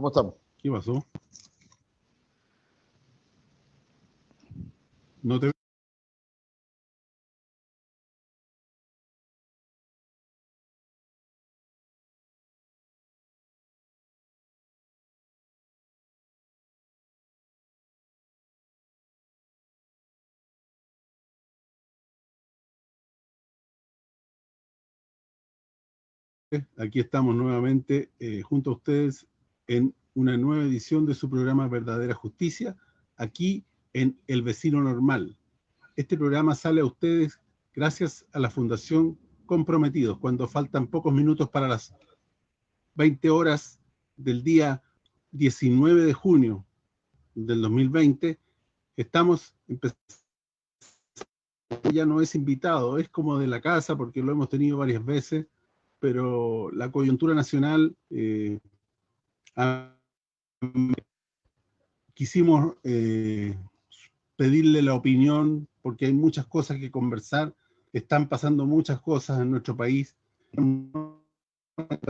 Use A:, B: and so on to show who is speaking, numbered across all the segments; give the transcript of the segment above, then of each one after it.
A: ¿Cómo estamos?
B: ¿Qué pasó? No te... Aquí estamos nuevamente junto a ustedes en una nueva edición de su programa Verdadera Justicia, aquí en El Vecino Normal. Este programa sale a ustedes gracias a la Fundación Comprometidos, cuando faltan pocos minutos para las 20 horas del día 19 de junio del 2020. Estamos empezando, ya no es invitado, es como de la casa porque lo hemos tenido varias veces, pero la coyuntura nacional quisimos pedirle la opinión porque hay muchas cosas que conversar, están pasando muchas cosas en nuestro país.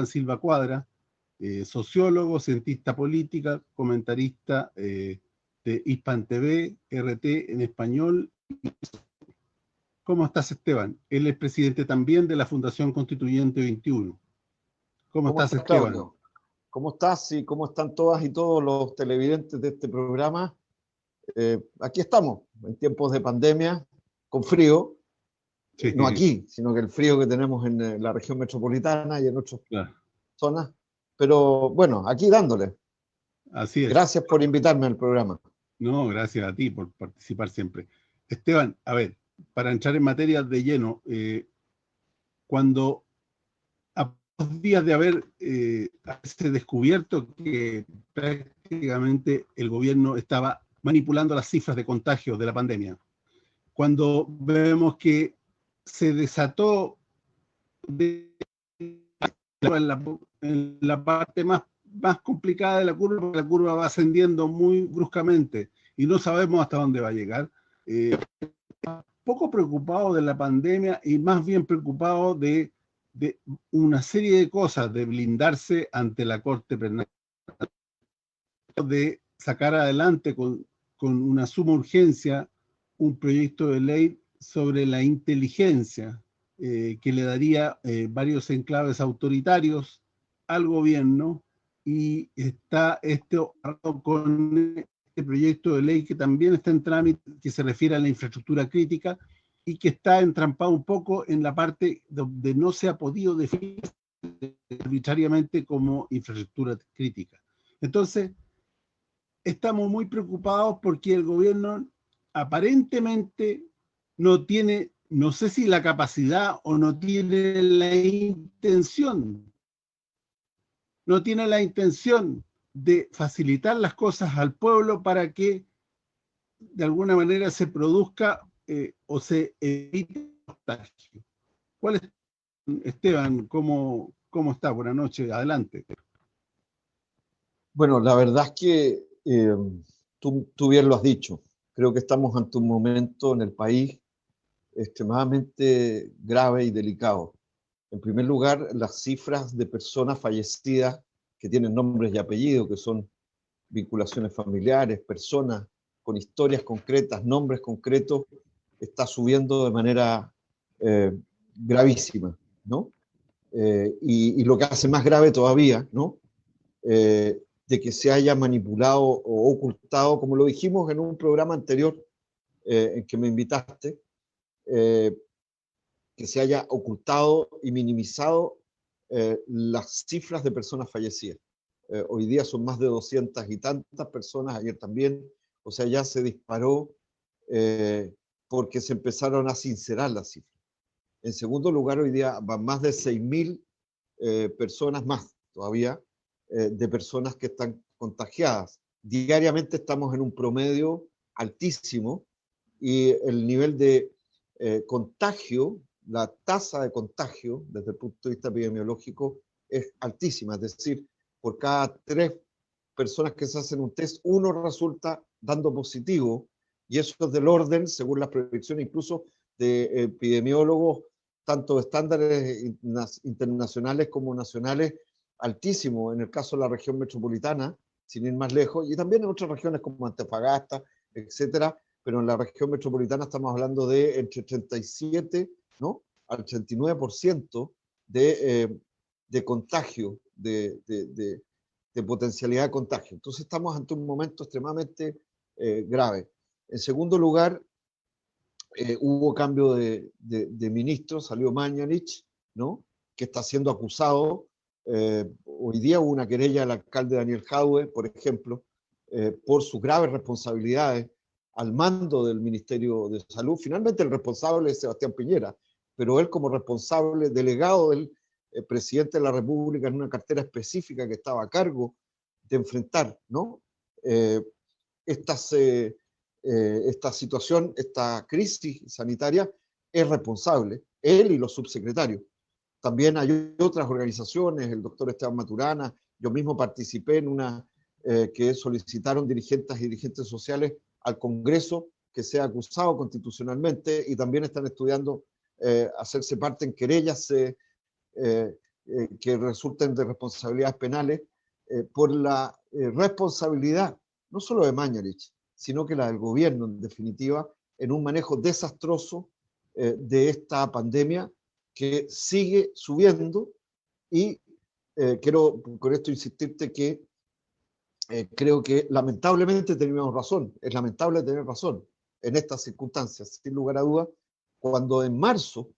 B: Silva Cuadra, sociólogo, cientista política, comentarista de Hispan TV, RT en español. ¿Cómo estás, Esteban? Él es presidente también de la Fundación Constituyente 21. ¿Cómo estás, Esteban?
A: Claudio? ¿Cómo estás y cómo están todas y todos los televidentes de este programa? Aquí estamos, en tiempos de pandemia, con frío,
B: Sí,
A: no aquí, sino que el frío que tenemos en la región metropolitana y en otras zonas. Pero bueno, aquí dándole.
B: Así es.
A: Gracias por invitarme al programa.
B: No, gracias a ti por participar siempre. Esteban, a ver, para entrar en materia de lleno, cuando a pocos días de haber descubierto que prácticamente el gobierno estaba manipulando las cifras de contagios de la pandemia, cuando vemos que se desató en la parte más complicada de la curva va ascendiendo muy bruscamente y no sabemos hasta dónde va a llegar. Poco preocupado de la pandemia y más bien preocupado de una serie de cosas, de blindarse ante la Corte Penal, de sacar adelante con una suma urgencia un proyecto de ley sobre la inteligencia, que le daría varios enclaves autoritarios al gobierno, y está con este proyecto de ley que también está en trámite, que se refiere a la infraestructura crítica y que está entrampado un poco en la parte donde no se ha podido definir arbitrariamente como infraestructura crítica. Entonces, estamos muy preocupados porque el gobierno aparentemente no tiene, no sé si la capacidad o no tiene la intención, de facilitar las cosas al pueblo para que de alguna manera se produzca o se evite el contagio. ¿Cuál es, Esteban? ¿Cómo está? Buenas noches, adelante.
A: Bueno, la verdad es que tú bien lo has dicho. Creo que estamos ante un momento en el país extremadamente grave y delicado. En primer lugar, las cifras de personas fallecidas que tienen nombres y apellidos, que son vinculaciones familiares, personas con historias concretas, nombres concretos, está subiendo de manera gravísima, ¿no? Y lo que hace más grave todavía, ¿no? De que se haya manipulado o ocultado, como lo dijimos en un programa anterior en que me invitaste, que se haya ocultado y minimizado las cifras de personas fallecidas. Hoy día son más de 200 y tantas personas, ayer también, o sea, ya se disparó porque se empezaron a sincerar las cifras. En segundo lugar, hoy día van más de 6.000 personas más todavía, de personas que están contagiadas. Diariamente estamos en un promedio altísimo y el nivel de contagio, la tasa de contagio desde el punto de vista epidemiológico es altísima, es decir, por cada 3 personas que se hacen un test, 1 resulta dando positivo, y eso es del orden, según las predicciones incluso de epidemiólogos, tanto estándares internacionales como nacionales, altísimo en el caso de la región metropolitana, sin ir más lejos, y también en otras regiones como Antofagasta, etcétera, pero en la región metropolitana estamos hablando de entre 37, ¿no?, al 39% de contagio, de potencialidad de contagio. Entonces estamos ante un momento extremadamente grave. En segundo lugar, hubo cambio de ministro, salió Mañalich, ¿no?, que está siendo acusado. Hoy día hubo una querella al alcalde Daniel Jadue, por ejemplo, por sus graves responsabilidades al mando del Ministerio de Salud. Finalmente el responsable es Sebastián Piñera, pero él como responsable delegado del presidente de la República en una cartera específica que estaba a cargo de enfrentar, ¿no?, esta situación, esta crisis sanitaria, es responsable, él y los subsecretarios. También hay otras organizaciones, el doctor Esteban Maturana, yo mismo participé en una que solicitaron dirigentes y dirigentes sociales al Congreso que sea acusado constitucionalmente, y también están estudiando hacerse parte en querellas que resulten de responsabilidades penales por la responsabilidad, no solo de Mañalich, sino que la del gobierno, en definitiva, en un manejo desastroso de esta pandemia que sigue subiendo. Y quiero con esto insistirte que creo que lamentablemente teníamos razón, es lamentable tener razón en estas circunstancias, sin lugar a dudas, cuando en marzo,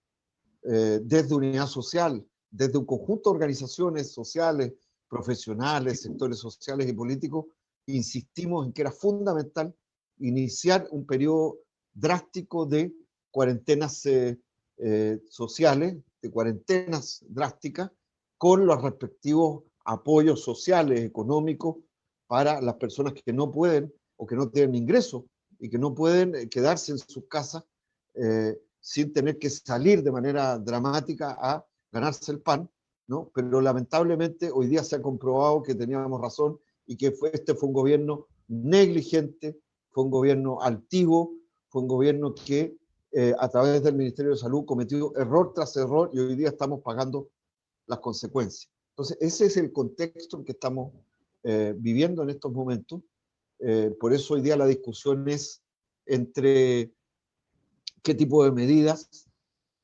A: desde Unidad Social, desde un conjunto de organizaciones sociales, profesionales, sectores sociales y políticos, insistimos en que era fundamental iniciar un periodo drástico de cuarentenas sociales, de cuarentenas drásticas, con los respectivos apoyos sociales, económicos, para las personas que no pueden o que no tienen ingresos y que no pueden quedarse en sus casas sin tener que salir de manera dramática a ganarse el pan, ¿no? Pero lamentablemente hoy día se ha comprobado que teníamos razón y que este fue un gobierno negligente, fue un gobierno altivo, fue un gobierno que a través del Ministerio de Salud cometió error tras error, y hoy día estamos pagando las consecuencias. Entonces, ese es el contexto en que estamos viviendo en estos momentos. Por eso hoy día la discusión es entre qué tipo de medidas.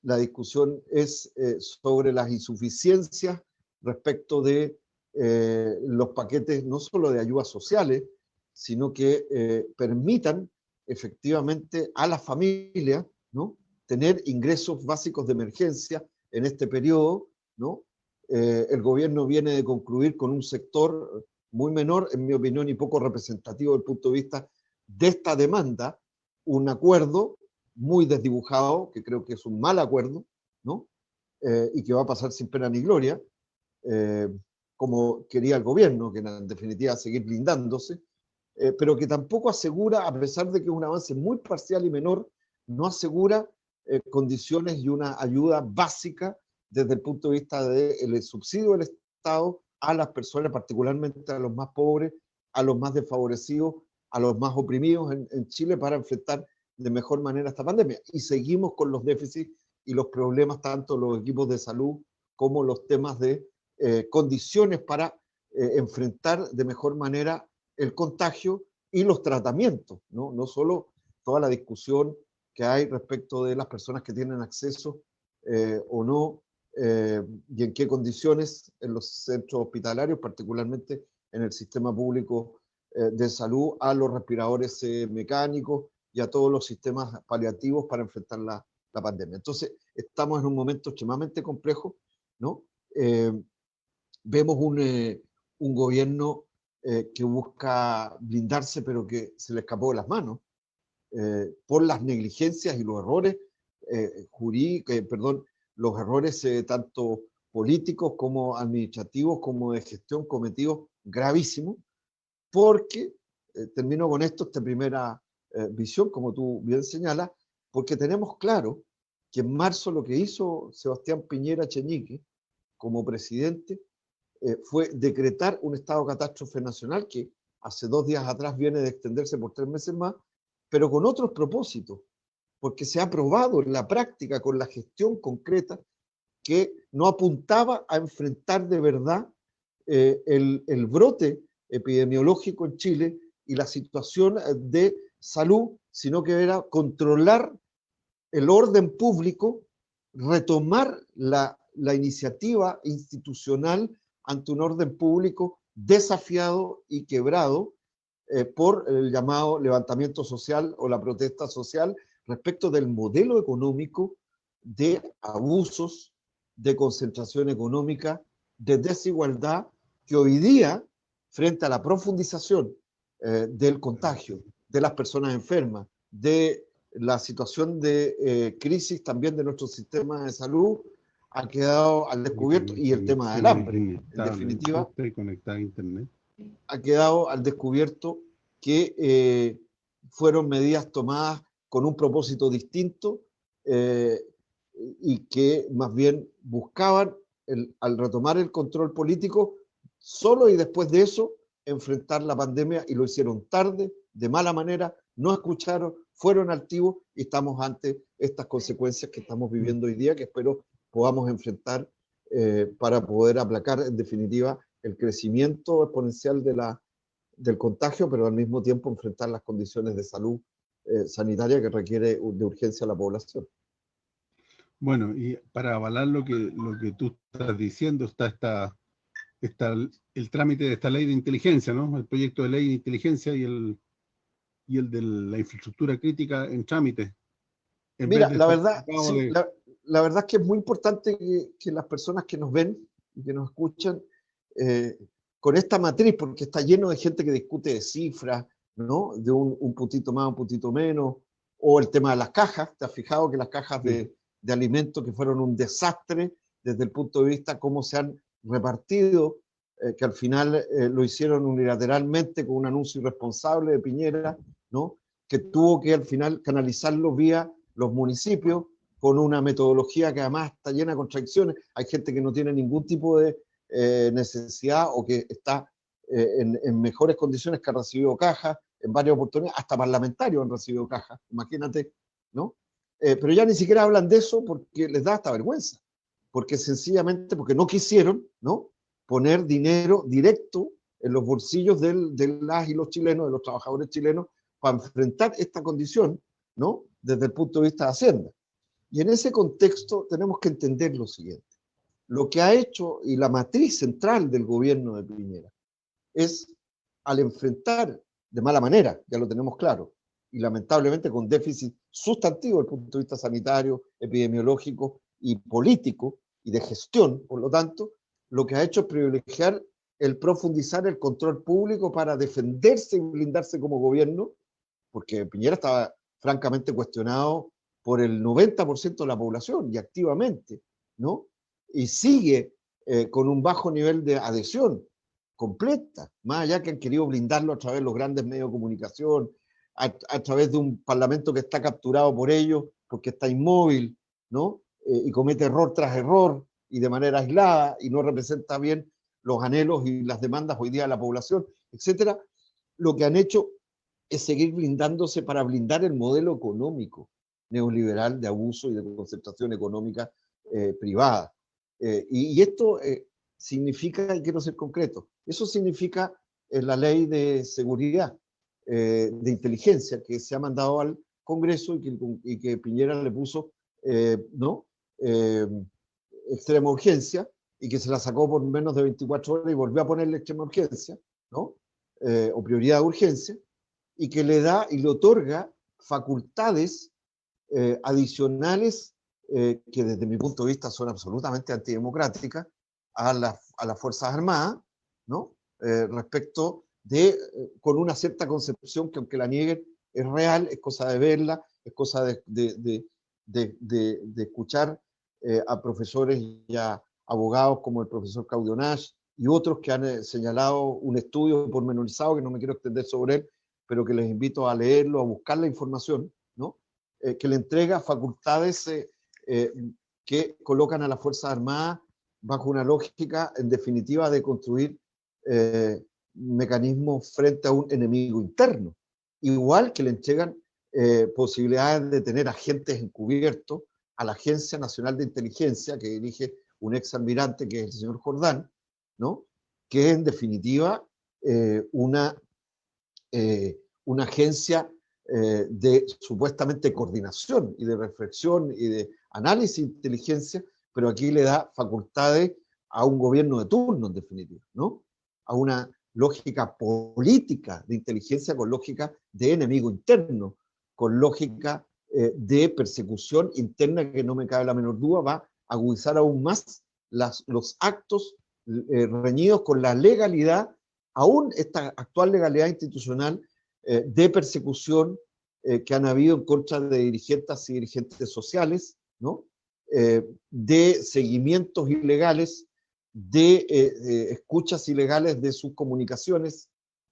A: La discusión es sobre las insuficiencias respecto de los paquetes, no solo de ayudas sociales, sino que permitan efectivamente a las familias, ¿no?, tener ingresos básicos de emergencia en este periodo, ¿no? El gobierno viene de concluir con un sector muy menor, en mi opinión, y poco representativo desde el punto de vista de esta demanda, un acuerdo muy desdibujado, que creo que es un mal acuerdo, ¿no? Y que va a pasar sin pena ni gloria, como quería el gobierno, que en definitiva seguir blindándose, pero que tampoco asegura, a pesar de que es un avance muy parcial y menor, no asegura condiciones y una ayuda básica desde el punto de vista del subsidio del Estado a las personas, particularmente a los más pobres, a los más desfavorecidos, a los más oprimidos en Chile, para enfrentar de mejor manera esta pandemia. Y seguimos con los déficits y los problemas, tanto los equipos de salud como los temas de condiciones para enfrentar de mejor manera el contagio y los tratamientos, ¿no? No solo toda la discusión que hay respecto de las personas que tienen acceso o no, y en qué condiciones en los centros hospitalarios, particularmente en el sistema público de salud, a los respiradores mecánicos y a todos los sistemas paliativos para enfrentar la pandemia. Entonces, estamos en un momento extremadamente complejo, ¿no? Vemos un gobierno que busca blindarse, pero que se le escapó de las manos por las negligencias y los errores los errores tanto políticos como administrativos, como de gestión, cometidos gravísimos, porque, termino con esto, esta primera visión, como tú bien señalas, porque tenemos claro que en marzo lo que hizo Sebastián Piñera Echenique como presidente fue decretar un estado de catástrofe nacional que hace 2 días atrás viene de extenderse por 3 meses más, pero con otros propósitos, porque se ha probado en la práctica con la gestión concreta que no apuntaba a enfrentar de verdad el brote epidemiológico en Chile y la situación de salud, sino que era controlar el orden público, retomar la iniciativa institucional ante un orden público desafiado y quebrado por el llamado levantamiento social o la protesta social respecto del modelo económico de abusos, de concentración económica, de desigualdad, que hoy día, frente a la profundización del contagio, de las personas enfermas, de la situación de crisis también de nuestro sistema de salud, ha quedado al descubierto, y el tema del hambre, en definitiva,
B: conectada a Internet,
A: ha quedado al descubierto que fueron medidas tomadas con un propósito distinto y que más bien buscaban, al retomar el control político, solo y después de eso, enfrentar la pandemia, y lo hicieron tarde, de mala manera, no escucharon, fueron altivos, y estamos ante estas consecuencias que estamos viviendo hoy día, que espero podamos enfrentar para poder aplacar, en definitiva, el crecimiento exponencial del contagio, pero al mismo tiempo enfrentar las condiciones de salud sanitaria que requiere de urgencia la población.
B: Bueno, y para avalar lo que tú estás diciendo, está el trámite de esta ley de inteligencia, ¿no? El proyecto de ley de inteligencia y el de la infraestructura crítica en trámite.
A: Mira, la verdad, sí, la verdad es que es muy importante que las personas que nos ven y que nos escuchan con esta matriz, porque está lleno de gente que discute de cifras, ¿no? De un puntito más, un puntito menos, o el tema de las cajas. ¿Te has fijado que las cajas de alimentos que fueron un desastre desde el punto de vista cómo se han repartido, que al final lo hicieron unilateralmente con un anuncio irresponsable de Piñera, ¿no? Que tuvo que al final canalizarlo vía los municipios con una metodología que además está llena de contradicciones? Hay gente que no tiene ningún tipo de necesidad o que está en mejores condiciones, que ha recibido cajas en varias oportunidades, hasta parlamentarios han recibido cajas, imagínate, ¿no? Pero ya ni siquiera hablan de eso porque les da hasta vergüenza, porque sencillamente porque no quisieron, ¿no?, poner dinero directo en los bolsillos de las y los chilenos, de los trabajadores chilenos, para enfrentar esta condición, ¿no?, desde el punto de vista de Hacienda. Y en ese contexto tenemos que entender lo siguiente. Lo que ha hecho, y la matriz central del gobierno de Piñera, es, al enfrentar de mala manera, ya lo tenemos claro, y lamentablemente con déficit sustantivo desde el punto de vista sanitario, epidemiológico y político, y de gestión, por lo tanto, lo que ha hecho es privilegiar el profundizar el control público para defenderse y blindarse como gobierno, porque Piñera estaba francamente cuestionado por el 90% de la población, y activamente, ¿no? Y sigue con un bajo nivel de adhesión completa, más allá que han querido blindarlo a través de los grandes medios de comunicación, a través de un parlamento que está capturado por ellos, porque está inmóvil, ¿no? Y comete error tras error, y de manera aislada, y no representa bien los anhelos y las demandas hoy día de la población, etcétera. Lo que han hecho es seguir blindándose para blindar el modelo económico neoliberal de abuso y de concentración económica privada. Y esto significa, y quiero ser concreto, eso significa la ley de seguridad, de inteligencia, que se ha mandado al Congreso y que Piñera le puso, ¿no?, extrema urgencia, y que se la sacó por menos de 24 horas y volvió a ponerle extrema urgencia, ¿no?, o prioridad de urgencia, y que le da y le otorga facultades adicionales que desde mi punto de vista son absolutamente antidemocráticas a las Fuerzas Armadas, ¿no? Respecto de, con una cierta concepción que aunque la nieguen, es real, es cosa de verla, es cosa de escuchar a profesores y a abogados como el profesor Claudio Nash y otros que han señalado un estudio pormenorizado, que no me quiero extender sobre él, pero que les invito a leerlo, a buscar la información, ¿no? Que le entrega facultades que colocan a las Fuerzas Armadas bajo una lógica, en definitiva, de construir mecanismos frente a un enemigo interno. Igual que le entregan posibilidades de tener agentes encubiertos a la Agencia Nacional de Inteligencia, que dirige un ex almirante, que es el señor Jordán, ¿no?, que es en definitiva una agencia de supuestamente coordinación y de reflexión y de análisis de inteligencia, pero aquí le da facultades a un gobierno de turno, en definitiva, ¿no? A una lógica política de inteligencia con lógica de enemigo interno, con lógica de persecución interna que no me cabe la menor duda va a agudizar aún más los actos reñidos con la legalidad, aún esta actual legalidad institucional de persecución que han habido en contra de dirigentes y dirigentes sociales, ¿no? De seguimientos ilegales, de escuchas ilegales de sus comunicaciones,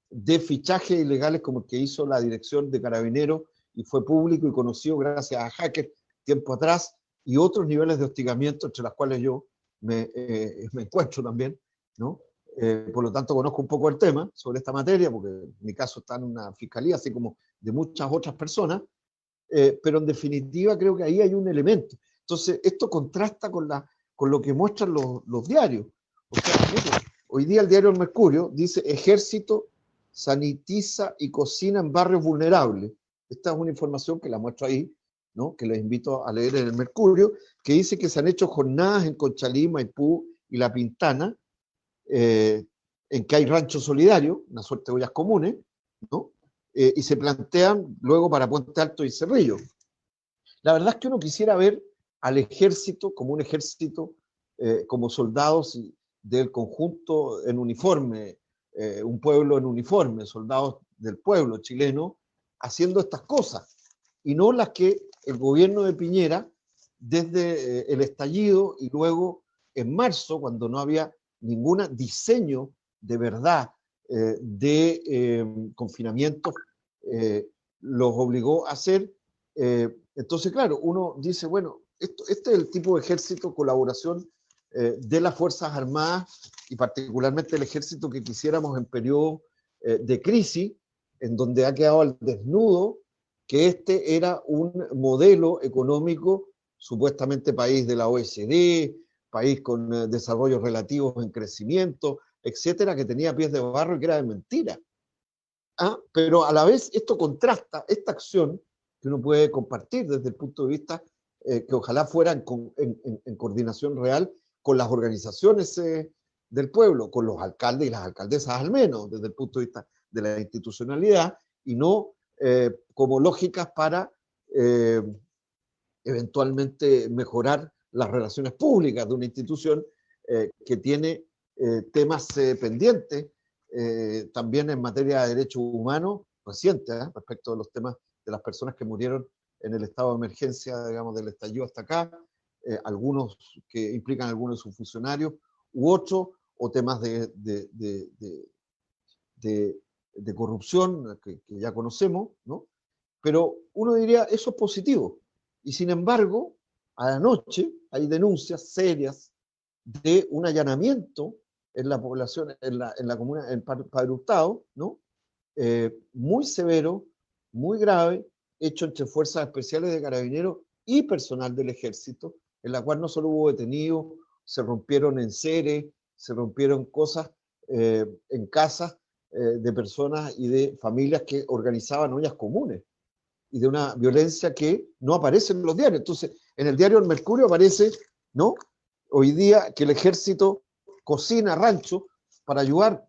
A: de fichajes ilegales como el que hizo la dirección de Carabineros y fue público y conocido gracias a hackers tiempo atrás, y otros niveles de hostigamiento entre las cuales yo me encuentro también, ¿no? Por lo tanto, conozco un poco el tema sobre esta materia, porque mi caso está en una fiscalía, así como de muchas otras personas, pero en definitiva creo que ahí hay un elemento. Entonces, esto contrasta con lo que muestran los diarios. O sea, mire, hoy día el diario El Mercurio dice: Ejército sanitiza y cocina en barrios vulnerables. Esta es una información que la muestro ahí, ¿no? Que les invito a leer en El Mercurio, que dice que se han hecho jornadas en Conchalí, Maipú y La Pintana, en que hay ranchos solidarios, una suerte de ollas comunes, ¿no? Y se plantean luego para Puente Alto y Cerrillo. La verdad es que uno quisiera ver al ejército como un ejército, como soldados del conjunto en uniforme, un pueblo en uniforme, soldados del pueblo chileno, haciendo estas cosas, y no las que el gobierno de Piñera, desde el estallido y luego en marzo, cuando no había ningún diseño de verdad de confinamiento, los obligó a hacer. Entonces, claro, uno dice, bueno, este es el tipo de ejército, colaboración de las Fuerzas Armadas y particularmente el ejército que quisiéramos en periodo de crisis, en donde ha quedado al desnudo que este era un modelo económico, supuestamente país de la OECD, país con desarrollos relativos en crecimiento, etcétera, que tenía pies de barro y que era de mentira. Pero a la vez esto contrasta, esta acción que uno puede compartir desde el punto de vista que ojalá fuera en coordinación real con las organizaciones del pueblo, con los alcaldes y las alcaldesas al menos, desde el punto de vista de la institucionalidad, y no como lógicas para eventualmente mejorar las relaciones públicas de una institución que tiene temas pendientes, también en materia de derechos humanos recientes, respecto de los temas de las personas que murieron en el estado de emergencia, digamos, del estallido hasta acá, algunos que implican a algunos de sus funcionarios, u otros, o temas de corrupción que ya conocemos, ¿no? Pero uno diría, eso es positivo. Y sin embargo, a la noche hay denuncias serias de un allanamiento en la población, en la comuna, en Padre Hurtado, ¿no? Muy severo, muy grave, hecho entre fuerzas especiales de Carabineros y personal del Ejército, en la cual no solo hubo detenidos, se rompieron enseres, se rompieron cosas en casas de personas y de familias que organizaban ollas comunes, y de una violencia que no aparece en los diarios. Entonces, en el diario El Mercurio aparece, ¿no? Hoy día que el ejército cocina rancho para ayudar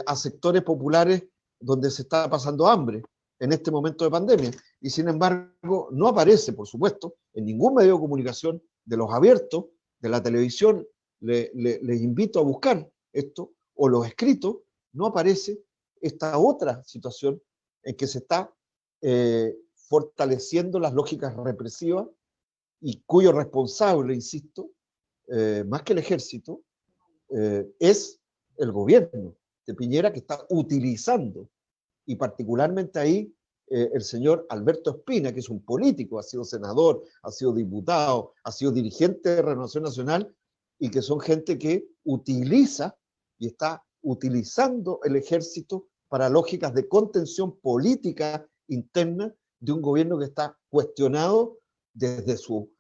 A: a sectores populares donde se está pasando hambre en este momento de pandemia. Y sin embargo, no aparece, por supuesto, en ningún medio de comunicación de los abiertos, de la televisión. Les invito a buscar esto, o los escritos, no aparece esta otra situación en que se está fortaleciendo las lógicas represivas y cuyo responsable, insisto, más que el ejército, es el gobierno de Piñera, que está utilizando, y particularmente ahí el señor Alberto Espina, que es un político, ha sido senador, ha sido diputado, ha sido dirigente de Renovación Nacional, y que son gente que utiliza y está utilizando el ejército para lógicas de contención política interna de un gobierno que está cuestionado desde su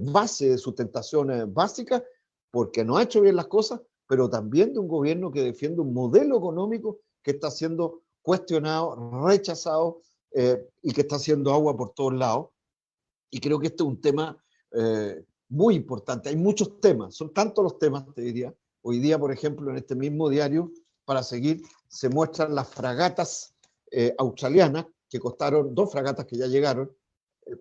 A: base, de sus tentaciones básicas, porque no ha hecho bien las cosas, pero también de un gobierno que defiende un modelo económico que está siendo cuestionado, rechazado, y que está haciendo agua por todos lados. Y creo que este es un tema muy importante. Hay muchos temas, son tantos los temas, te diría. Hoy día, por ejemplo, en este mismo diario, para seguir, se muestran las fragatas australianas, que costaron 2 fragatas que ya llegaron,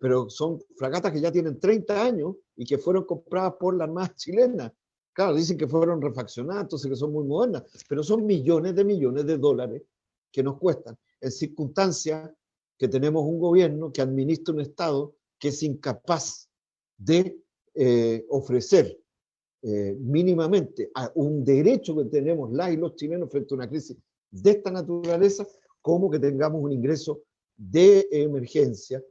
A: pero son fragatas que ya tienen 30 años y que fueron compradas por la Armada chilena. Claro, dicen que fueron refaccionadas, entonces que son muy modernas, pero son millones de dólares que nos cuestan, en circunstancias que tenemos un gobierno que administra un Estado que es incapaz de ofrecer mínimamente a un derecho que tenemos las y los chilenos frente a una crisis de esta naturaleza, como que tengamos un ingreso de emergencia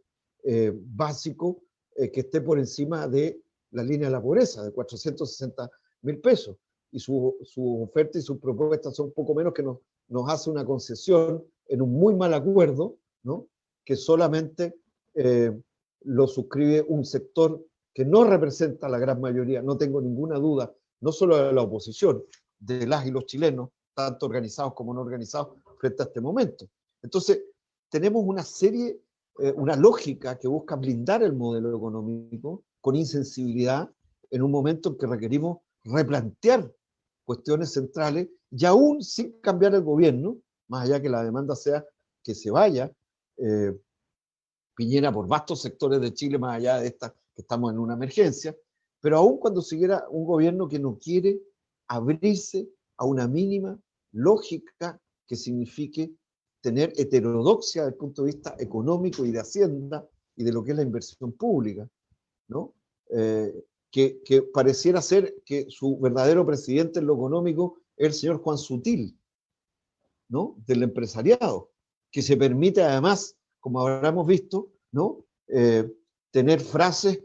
A: básico que esté por encima de la línea de la pobreza, de 460.000 pesos. Y su oferta y sus propuestas son poco menos que nos hace una concesión en un muy mal acuerdo, ¿no? Que solamente lo suscribe un sector que no representa a la gran mayoría, no tengo ninguna duda, no solo de la oposición, de las y los chilenos, tanto organizados como no organizados, frente a este momento. Entonces, tenemos una serie, una lógica que busca blindar el modelo económico con insensibilidad en un momento en que requerimos replantear cuestiones centrales y aún sin cambiar el gobierno, más allá que la demanda sea que se vaya Piñera por vastos sectores de Chile, más allá de esta que estamos en una emergencia, pero aún cuando siguiera un gobierno que no quiere abrirse a una mínima lógica que signifique tener heterodoxia desde el punto de vista económico y de Hacienda y de lo que es la inversión pública, ¿no? Que pareciera ser que su verdadero presidente en lo económico es el señor Juan Sutil, ¿no? Del empresariado, que se permite además, como habremos visto, ¿no? Tener frases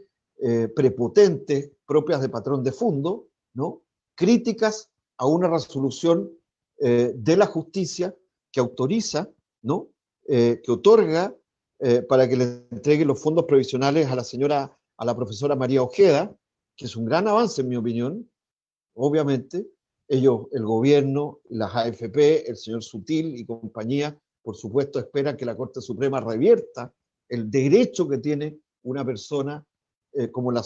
A: prepotentes propias de patrón de fondo, ¿no? Críticas a una resolución de la justicia que autoriza, ¿no? Que otorga para que le entregue los fondos previsionales a la profesora María Ojeda, que es un gran avance en mi opinión, obviamente. Ellos, el gobierno, las AFP, el señor Sutil y compañía, por supuesto, esperan que la Corte Suprema revierta el derecho que tiene una persona como la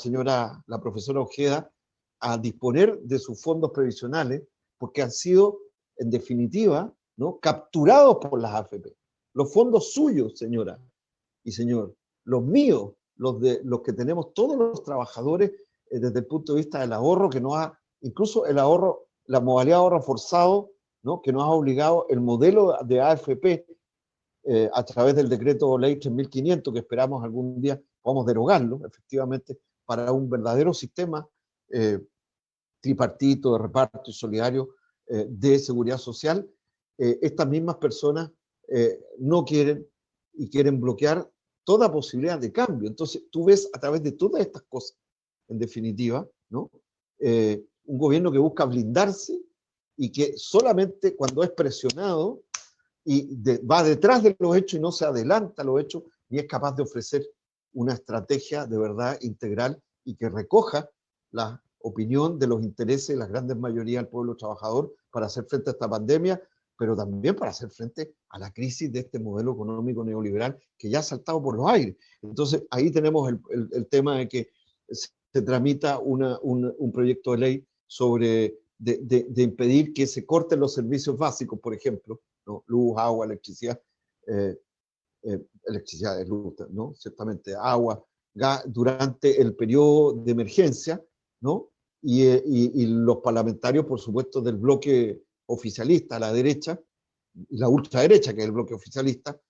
A: profesora Ojeda, a disponer de sus fondos previsionales, porque han sido, en definitiva, ¿no?, capturados por las AFP. Los fondos suyos, señora y señor, los míos, los que tenemos todos los trabajadores desde el punto de vista del ahorro, que nos ha, incluso el ahorro, la modalidad de ahorro forzado, ¿no?, que nos ha obligado el modelo de AFP a través del decreto ley 3500, que esperamos algún día podamos derogarlo, efectivamente, para un verdadero sistema tripartito de reparto y solidario de seguridad social. Estas mismas personas no quieren y quieren bloquear toda posibilidad de cambio. Entonces, tú ves a través de todas estas cosas, en definitiva, ¿no?, un gobierno que busca blindarse y que solamente cuando es presionado y va detrás de los hechos y no se adelanta a los hechos, ni es capaz de ofrecer una estrategia de verdad integral y que recoja la opinión de los intereses de la grandes mayoría del pueblo trabajador para hacer frente a esta pandemia, pero también para hacer frente a la crisis de este modelo económico neoliberal que ya ha saltado por los aires. Entonces, ahí tenemos el tema de que se tramita un proyecto de ley sobre de impedir que se corten los servicios básicos, por ejemplo, ¿no?, luz, agua, electricidad, electricidad es luz, ¿no?, ciertamente, agua, gas, durante el periodo de emergencia, ¿no? Y los parlamentarios, por supuesto, del bloque oficialista a la derecha, y la ultraderecha, que es el bloque oficialista,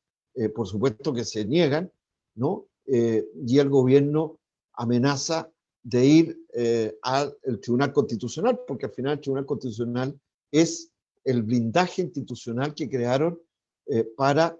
A: por supuesto que se niegan, ¿no? Y el gobierno amenaza de ir al Tribunal Constitucional, porque al final el Tribunal Constitucional es el blindaje institucional que crearon para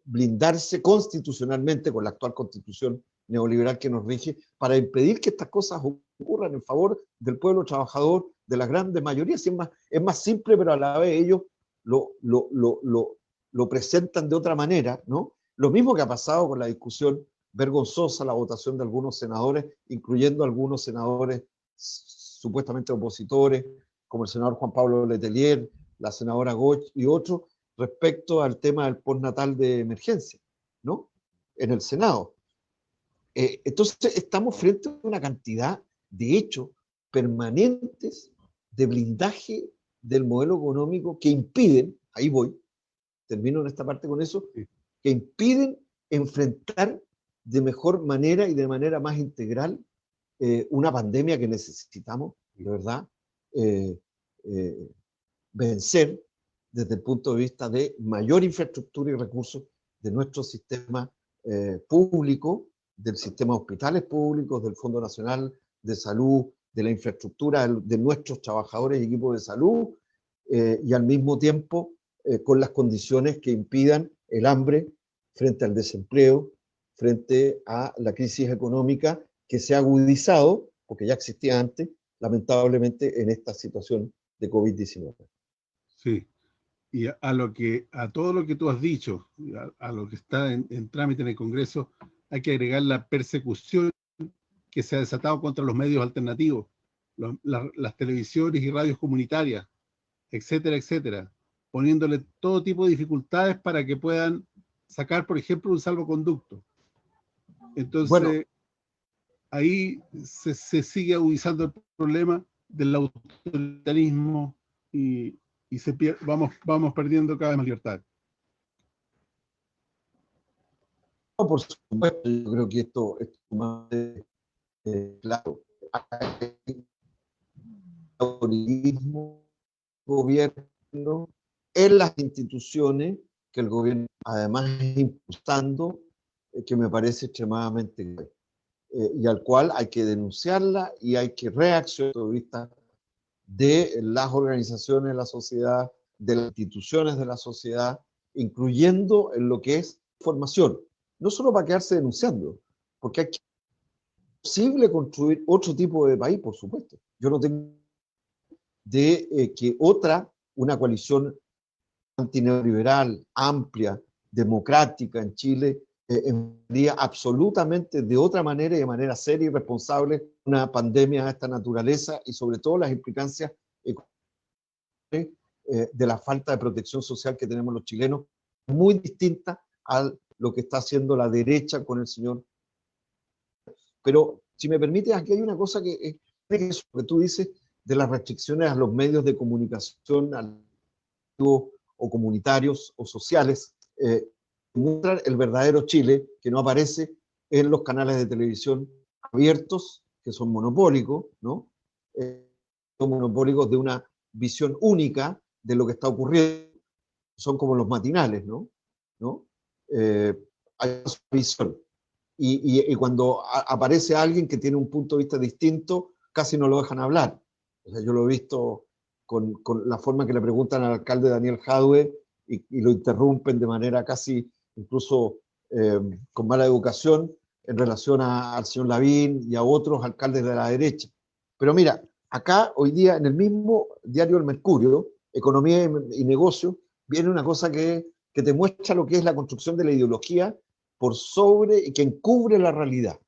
A: blindarse constitucionalmente con la actual constitución neoliberal que nos rige, para impedir que estas cosas ocurran en favor del pueblo trabajador, de la grande mayoría. Si es más simple, pero a la vez ellos lo presentan de otra manera, ¿no? Lo mismo que ha pasado con la discusión vergonzosa, la votación de algunos senadores, incluyendo algunos senadores supuestamente opositores, como el senador Juan Pablo Letelier, la senadora Goch y otros, respecto al tema del postnatal de emergencia, ¿no? En el Senado. Entonces, estamos frente a una cantidad de hechos permanentes de blindaje del modelo económico que impiden, ahí voy, termino en esta parte con eso, que impiden enfrentar de mejor manera y de manera más integral una pandemia que necesitamos, de verdad, vencer desde el punto de vista de mayor infraestructura y recursos de nuestro sistema público, del sistema de hospitales públicos, del Fondo Nacional de Salud, de la infraestructura de nuestros trabajadores y equipos de salud, y al mismo tiempo con las condiciones que impidan el hambre frente al desempleo, frente a la crisis económica que se ha agudizado, porque ya existía antes, lamentablemente en esta situación de COVID-19.
B: Sí, y a todo lo que tú has dicho, a lo que está en trámite en el Congreso, hay que agregar la persecución que se ha desatado contra los medios alternativos, las televisiones y radios comunitarias, etcétera, etcétera, poniéndole todo tipo de dificultades para que puedan sacar, por ejemplo, un salvoconducto. Entonces,
A: bueno,
B: ahí se sigue agudizando el problema del autoritarismo y vamos perdiendo cada vez más libertad.
A: no, por supuesto, yo creo que esto es más claro. Hay autoritarismo, gobierno, en las instituciones que el gobierno además es impulsando, que me parece extremadamente grave, y al cual hay que denunciarla y hay que reaccionar desde el punto de vista de las organizaciones de la sociedad, de las instituciones de la sociedad, incluyendo en lo que es formación, no solo para quedarse denunciando, porque es posible construir otro tipo de país, por supuesto. Yo no tengo de que una coalición antineoliberal, amplia, democrática en Chile, enfrentaría absolutamente de otra manera y de manera seria y responsable una pandemia de esta naturaleza y sobre todo las implicancias de la falta de protección social que tenemos los chilenos, muy distinta a lo que está haciendo la derecha con el señor. Pero si me permites, aquí hay una cosa que tú dices de las restricciones a los medios de comunicación o comunitarios o sociales, muestran el verdadero Chile que no aparece en los canales de televisión abiertos, que son monopólicos, ¿no? Son monopólicos de una visión única de lo que está ocurriendo, son como los matinales, ¿no? Hay una visión. Y cuando aparece alguien que tiene un punto de vista distinto, casi no lo dejan hablar. O sea, yo lo he visto con la forma que le preguntan al alcalde Daniel Jadue y lo interrumpen de manera casi incluso con mala educación en relación al señor Lavín y a otros alcaldes de la derecha. Pero mira, acá hoy día en el mismo diario El Mercurio, Economía y Negocio, viene una cosa que te muestra lo que es la construcción de la ideología por sobre y que encubre la realidad.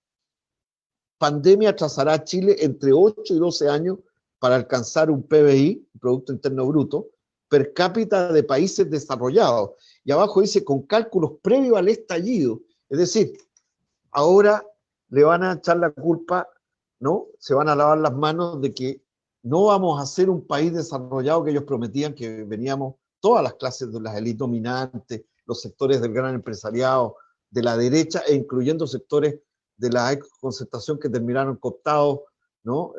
A: Pandemia atrasará a Chile entre 8 y 12 años para alcanzar un PBI, Producto Interno Bruto, per cápita de países desarrollados. Y abajo dice, con cálculos previos al estallido. Es decir, ahora le van a echar la culpa, ¿no? Se van a lavar las manos de que no vamos a ser un país desarrollado que ellos prometían, que veníamos todas las clases de las élites dominantes, los sectores del gran empresariado, de la derecha, e incluyendo sectores de la concertación que terminaron cooptados, ¿no?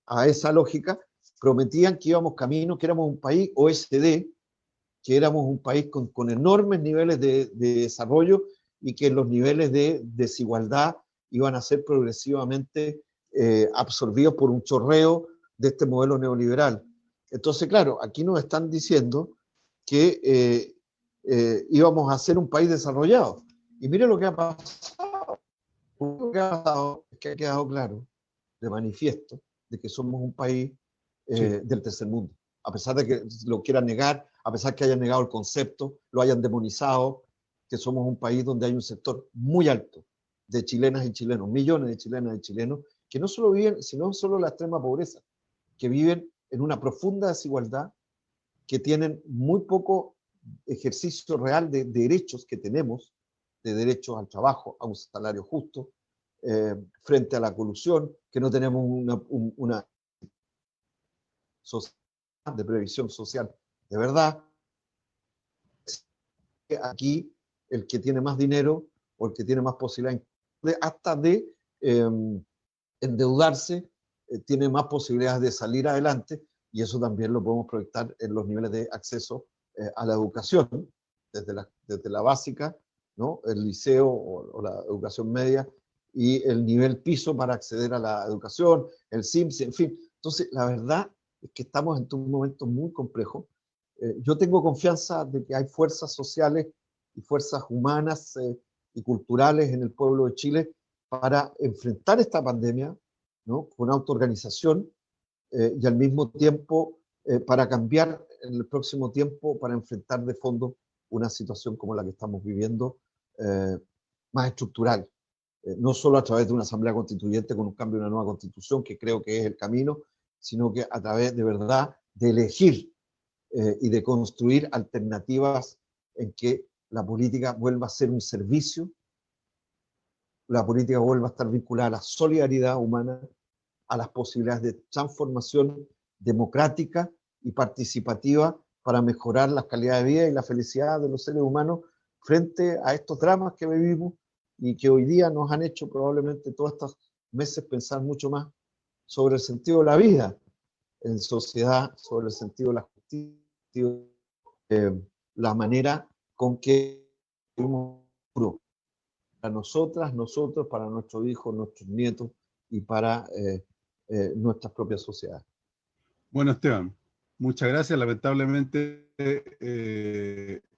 A: A esa lógica, prometían que íbamos camino, que éramos un país OECD, que éramos un país con enormes niveles de desarrollo y que los niveles de desigualdad iban a ser progresivamente absorbidos por un chorreo de este modelo neoliberal. Entonces, claro, aquí nos están diciendo que íbamos a ser un país desarrollado. Y mire lo que ha pasado. Lo que ha pasado es que ha quedado claro, de manifiesto, de que somos un país del tercer mundo. A pesar de que lo quieran negar, a pesar que hayan negado el concepto, lo hayan demonizado, que somos un país donde hay un sector muy alto de chilenas y chilenos, millones de chilenas y chilenos, que no solo viven, sino solo la extrema pobreza, que viven en una profunda desigualdad, que tienen muy poco ejercicio real de derechos que tenemos, de derechos al trabajo, a un salario justo, frente a la colusión, que no tenemos una sociedad de previsión social de verdad. Aquí el que tiene más dinero o el que tiene más posibilidades hasta de endeudarse, tiene más posibilidades de salir adelante, y eso también lo podemos proyectar en los niveles de acceso a la educación, desde la básica, ¿no? El liceo o la educación media, y el nivel piso para acceder a la educación, el SIMS, en fin. Entonces, la verdad es que estamos en un momento muy complejo. Yo tengo confianza de que hay fuerzas sociales y fuerzas humanas y culturales en el pueblo de Chile para enfrentar esta pandemia, ¿no? Con autoorganización, y al mismo tiempo para cambiar en el próximo tiempo, para enfrentar de fondo una situación como la que estamos viviendo, más estructural. No solo a través de una asamblea constituyente con un cambio de una nueva constitución, que creo que es el camino, sino que a través de verdad de elegir y de construir alternativas en que la política vuelva a ser un servicio, la política vuelva a estar vinculada a la solidaridad humana, a las posibilidades de transformación democrática y participativa para mejorar la calidad de vida y la felicidad de los seres humanos frente a estos dramas que vivimos y que hoy día nos han hecho probablemente todos estos meses pensar mucho más sobre el sentido de la vida en sociedad, sobre el sentido de la justicia, la manera con que vivimos para nosotras, nosotros, para nuestros hijos, nuestros nietos y para nuestras propias sociedades.
B: Bueno, Esteban, muchas gracias. Lamentablemente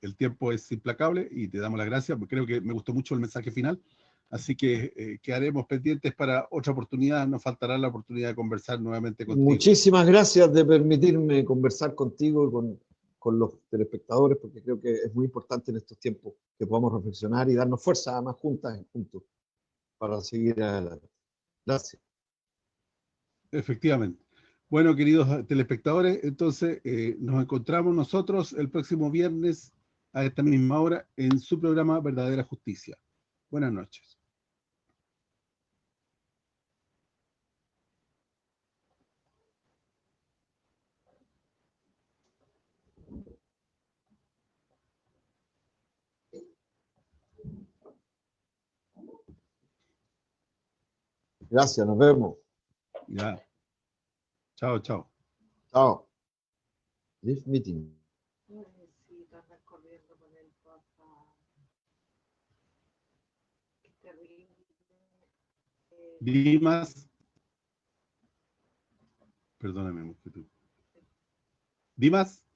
B: el tiempo es implacable y te damos las gracias, porque creo que me gustó mucho el mensaje final. Así que quedaremos pendientes para otra oportunidad. Nos faltará la oportunidad de conversar nuevamente contigo.
A: Muchísimas gracias de permitirme conversar contigo y con los telespectadores, porque creo que es muy importante en estos tiempos que podamos reflexionar y darnos fuerza, además juntas, juntos, para seguir adelante. Gracias.
B: Efectivamente. Bueno, queridos telespectadores, entonces nos encontramos nosotros el próximo viernes a esta misma hora en su programa Verdadera Justicia. Buenas noches.
A: Gracias, nos vemos.
B: Ya. Chao, chao.
A: Chao. Leave meeting.
B: Dimas. Perdóname, Dimas.